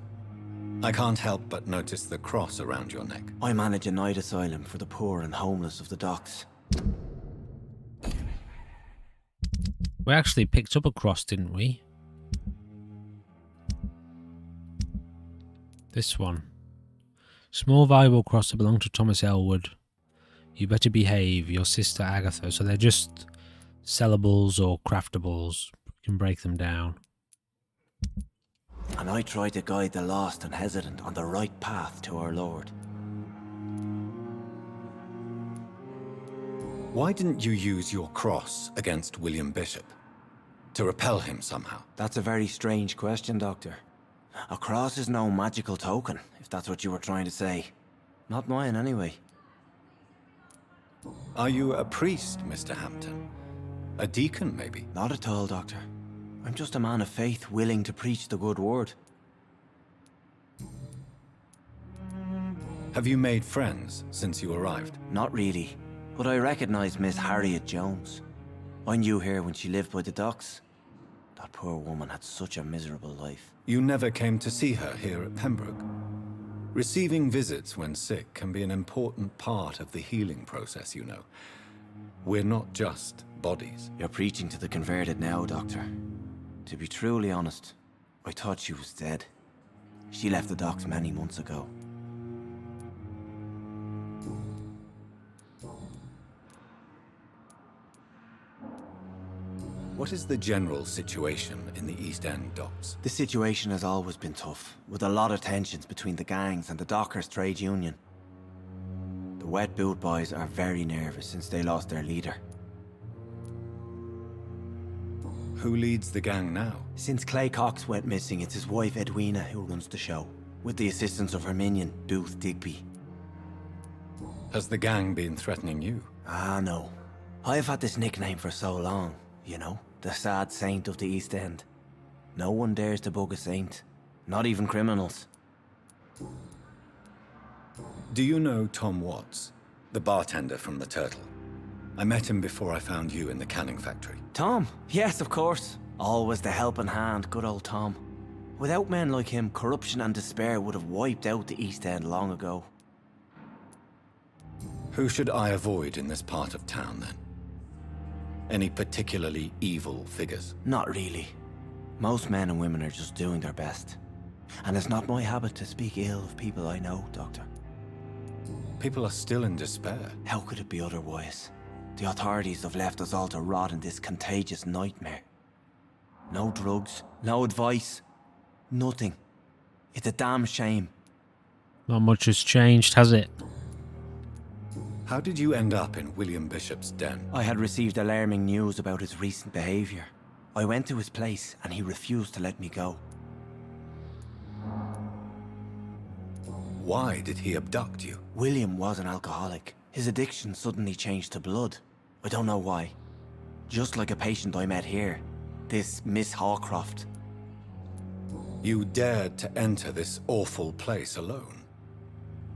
I can't help but notice the cross around your neck. I manage a night asylum for the poor and homeless of the docks. We actually picked up a cross, didn't we? This one. Small valuable cross that belonged to Thomas Elwood. You better behave, your sister Agatha. So they're just sellables or craftables. You can break them down. And I try to guide the lost and hesitant on the right path to our Lord. Why didn't you use your cross against William Bishop? To repel him somehow? That's a very strange question, Doctor. A cross is no magical token, if that's what you were trying to say. Not mine, anyway. Are you a priest, Mr. Hampton? A deacon, maybe? Not at all, Doctor. I'm just a man of faith willing to preach the good word. Have you made friends since you arrived? Not really, but I recognize Miss Harriet Jones. I knew her when she lived by the docks. That poor woman had such a miserable life. You never came to see her here at Pembroke. Receiving visits when sick can be an important part of the healing process, you know. We're not just bodies. You're preaching to the converted now, Doctor. To be truly honest, I thought she was dead. She left the docks many months ago. What is the general situation in the East End docks? The situation has always been tough, with a lot of tensions between the gangs and the dockers' trade union. The Wet Boot Boys are very nervous since they lost their leader. Who leads the gang now? Since Clay Cox went missing, it's his wife Edwina who runs the show, with the assistance of her minion, Booth Digby. Has the gang been threatening you? Ah, no. I've had this nickname for so long, you know, the sad saint of the East End. No one dares to bug a saint, not even criminals. Do you know Tom Watts, the bartender from the Turtle? I met him before I found you in the canning factory. Tom? Yes, of course. Always the helping hand, good old Tom. Without men like him, corruption and despair would have wiped out the East End long ago. Who should I avoid in this part of town, then? Any particularly evil figures? Not really. Most men and women are just doing their best. And it's not my habit to speak ill of people I know, Doctor. People are still in despair. How could it be otherwise? The authorities have left us all to rot in this contagious nightmare. No drugs, no advice, nothing. It's a damn shame. Not much has changed, has it? How did you end up in William Bishop's den? I had received alarming news about his recent behavior. I went to his place and he refused to let me go. Why did he abduct you? William was an alcoholic. His addiction suddenly changed to blood. I don't know why. Just like a patient I met here. This Miss Hawcroft. You dared to enter this awful place alone.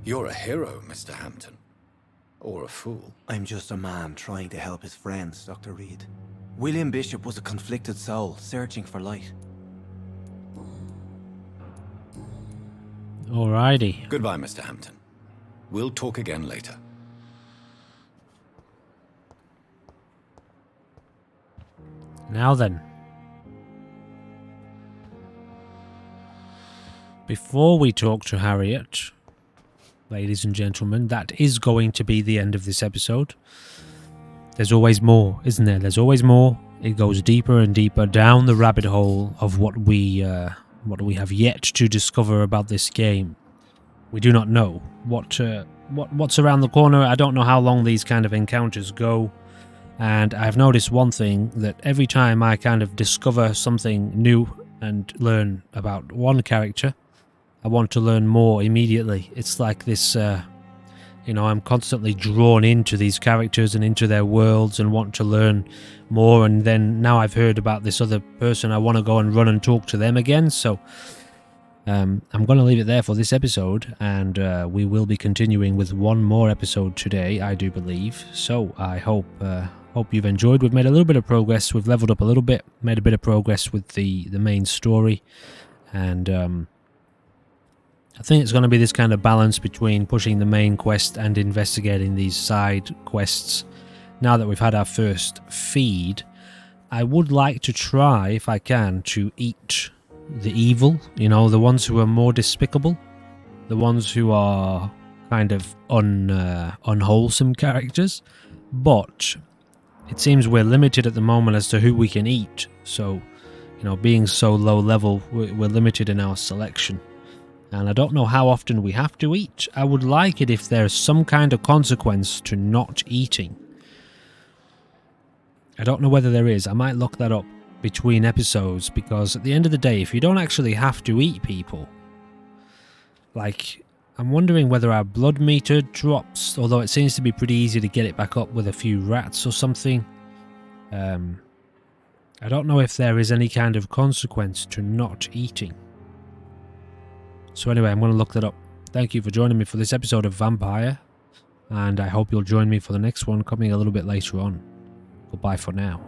You're a hero, Mr. Hampton. Or a fool. I'm just a man trying to help his friends, Dr. Reed. William Bishop was a conflicted soul, searching for light. Alrighty. Goodbye, Mr. Hampton. We'll talk again later. Now then. Before we talk to Harriet, ladies and gentlemen, that is going to be the end of this episode. There's always more, isn't there? There's always more. It goes deeper and deeper down the rabbit hole of what we have yet to discover about this game. We do not know what's around the corner. I don't know how long these kind of encounters go. And I've noticed one thing, that every time I kind of discover something new and learn about one character, I want to learn more immediately. It's like this, I'm constantly drawn into these characters and into their worlds and want to learn more. And then now I've heard about this other person, I want to go and run and talk to them again. So I'm going to leave it there for this episode, and we will be continuing with one more episode today, I do believe. So I hope you've enjoyed. We've made a little bit of progress. We've leveled up a little bit, made a bit of progress with the main story, and I think it's going to be this kind of balance between pushing the main quest and investigating these side quests. Now that we've had our first feed, I would like to try, if I can, to eat the evil, the ones who are more despicable, the ones who are kind of unwholesome characters, but it seems we're limited at the moment as to who we can eat. So, being so low level, we're limited in our selection. And I don't know how often we have to eat. I would like it if there's some kind of consequence to not eating. I don't know whether there is. I might look that up between episodes, because at the end of the day, if you don't actually have to eat people, like, I'm wondering whether our blood meter drops, although it seems to be pretty easy to get it back up with a few rats or something. I don't know if there is any kind of consequence to not eating. So anyway, I'm going to look that up. Thank you for joining me for this episode of Vampire, and I hope you'll join me for the next one coming a little bit later on. Goodbye for now.